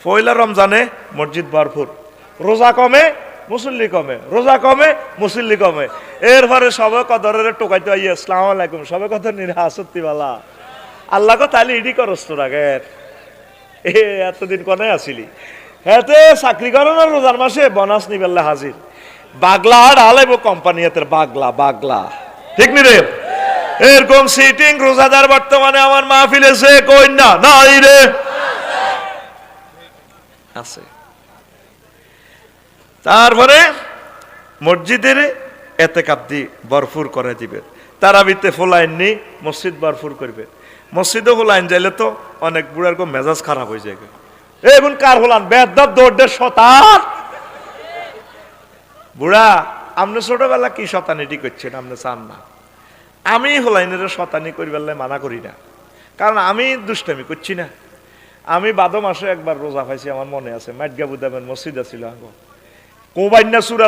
পয়লা রমজানে মসজিদ ভরপুর, রোজা কমে মুসল্লি কমে, রোজা কমে মুসল্লি কমে। এরপরে সবে কদরের টোকাইতে আইয়ে আসসালামু আলাইকুম, সবে কত নিরা সত্যিবালা আল্লাহ কো তাহলে ইডি করস তোর আগের এতদিন কোনে আসিলি হেতে চাকরি করো না রোজার মাসে বোনাস নিবেল্লা হাজির বাগলা আর আলাইব কোম্পানি এতের বাগলা বাগলা ঠিক নি রে। এরকম সিটিং রোজাদার বর্তমানে আমার মাহফিল এসে কই না নাই রে আছে। তারপরে মসজিদের এতেকাপ দি ভরপুর করে দিবে, তারাবিতে ফোলাইন নি মসজিদ ভরপুর করবে। মসজিদে ফোলাইন যাইলে তো অনেক বুড়ার কো মেজাজ খারাপ হয়ে যায়, এখন কার হলান বেদব দৌড়ে শতান বুড়া আপনি ছোটবেলা কি শতানিটি করছেন আপনি চান না, আমি হলাইনের শতানি করিবার মানা করি না, কারণ আমি দুষ্টামি করছি না। আমি বাদো মাসে একবার রোজা পাইছি আমার মনে আছে, মাইটগা বুদামের মসজিদ আছিল কোবাইন্না সুরা